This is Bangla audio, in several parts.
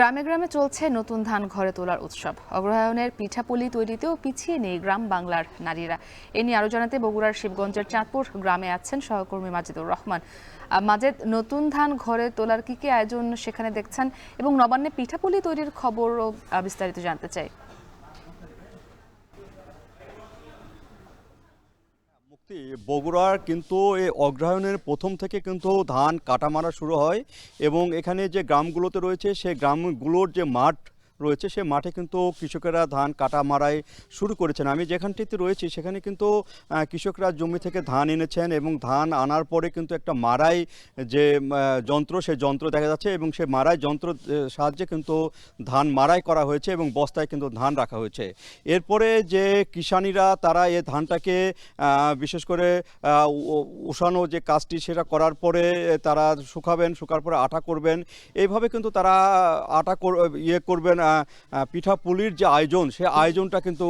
গ্রামে গ্রামে চলছে নতুন ধান ঘরে তোলার উৎসব। অগ্রহায়ণের পিঠাপুলি তৈরিতেও পিছিয়ে নেই গ্রাম বাংলার নারীরা। এ নিয়ে আরো জানাতে বগুড়ার শিবগঞ্জের চাঁদপুর গ্রামে আছেন সহকর্মী মাজেদুর রহমান। মাজেদ, নতুন ধান ঘরে তোলার কি কি আয়োজন সেখানে দেখছেন এবং নবান্নে পিঠাপুলি তৈরির খবরও বিস্তারিত জানতে চাই। বগুড়ার কিন্তু এই অগ্রহায়ণের প্রথম থেকে কিন্তু ধান কাটা মারা শুরু হয় এবং এখানে যে গ্রামগুলোতে রয়েছে সেই গ্রামগুলোর যে মাঠ রয়েছে সে মাঠে কিন্তু কৃষকেরা ধান কাটা মারাই শুরু করেছেন। আমি যেখানটিতে রয়েছি সেখানে কিন্তু কৃষকরা জমি থেকে ধান এনেছেন এবং ধান আনার পরে কিন্তু একটা মারাই যে যন্ত্র সেই যন্ত্র দেখা যাচ্ছে এবং সেই মারাই যন্ত্র সাহায্যে কিন্তু ধান মারাই করা হয়েছে এবং বস্তায় কিন্তু ধান রাখা হয়েছে। এরপরে যে কিষানীরা তারা এই ধানটাকে বিশেষ করে উষানো যে কাজটি সেটা করার পরে তারা শুকাবেন, শুকার পরে আটা করবেন। এইভাবে কিন্তু তারা আটা করবেন। পিঠাপুলির যে আয়োজন সেই আয়োজনটা কিন্তু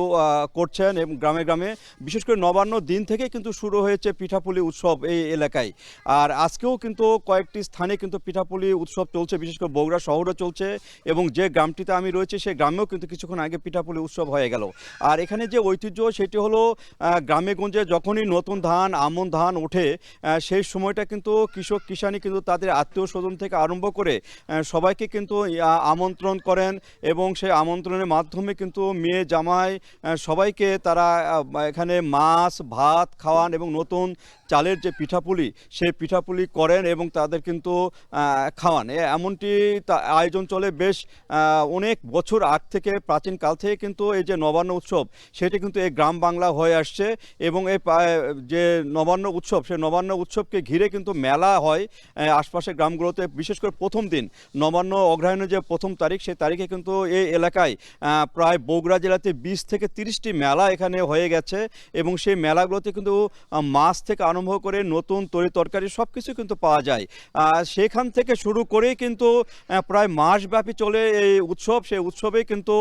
করছেন এবং গ্রামে গ্রামে বিশেষ করে নবান্ন দিন থেকে কিন্তু শুরু হয়েছে পিঠাপুলি উৎসব এই এলাকায়। আর আজকেও কিন্তু কয়েকটি স্থানে কিন্তু পিঠাপুলি উৎসব চলছে, বিশেষ করে বগুড়া শহরে চলছে এবং যে গ্রামটিতে আমি রয়েছি সেই গ্রামেও কিন্তু কিছুক্ষণ আগে পিঠাপুলি উৎসব হয়ে গেল। আর এখানে যে ঐতিহ্য সেটি হলো গ্রামে গঞ্জে যখনই নতুন ধান আমন ধান ওঠে সেই সময়টা কিন্তু কৃষক কিষানি কিন্তু তাদের আত্মীয় স্বজন থেকে আরম্ভ করে সবাইকে কিন্তু আমন্ত্রণ করেন এবং সেই আমন্ত্রণের মাধ্যমে কিন্তু মেয়ে জামাই সবাইকে তারা এখানে মাছ ভাত খাওয়ান এবং নতুন চালের যে পিঠাপুলি সেই পিঠাপুলি করেন এবং তাদের কিন্তু খাওয়ান। এমনটি আয়োজন চলে বেশ অনেক বছর আগ থেকে, প্রাচীনকাল থেকে কিন্তু এই যে নবান্ন উৎসব সেটি কিন্তু এই গ্রাম বাংলা হয়ে আসছে এবং এই যে নবান্ন উৎসব সেই নবান্ন উৎসবকে ঘিরে কিন্তু মেলা হয় আশপাশের গ্রামগুলোতে। বিশেষ করে প্রথম দিন নবান্ন অগ্রহায়ণের যে প্রথম তারিখ সেই তারিখে কিন্তু এই এলাকায় প্রায় বগুড়া জেলাতে 20 থেকে 30টি মেলা এখানে হয়ে গেছে এবং সেই মেলাগুলোতে কিন্তু মাছ থেকে আরম্ভ করে নতুন তরি তরকারি সব কিছু কিন্তু পাওয়া যায়। সেখান থেকে শুরু করেই কিন্তু প্রায় মাসব্যাপী চলে এই উৎসব। সেই উৎসবে কিন্তু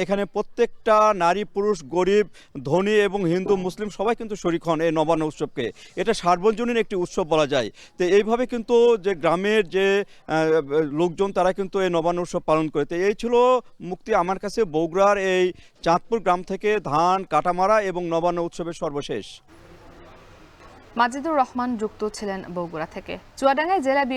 এখানে প্রত্যেকটা নারী পুরুষ গরিব ধনী এবং হিন্দু মুসলিম সবাই কিন্তু শরিক হন এই নবান্ন উৎসবকে। এটা সার্বজনীন একটি উৎসব বলা যায়। তো এইভাবে কিন্তু যে গ্রামের যে লোকজন তারা কিন্তু এই নবান্ন উৎসব পালন করে। তো এই ছিল মুক্তি আমার কাছে বগুড়ার এই চাঁদপুর গ্রাম থেকে ধান কাটামারা এবং নবান্ন উৎসবের সর্বশেষ। মাজেদুর রহমান যুক্ত ছিলেন বগুড়া থেকে। চুয়াডাঙ্গায় জেলা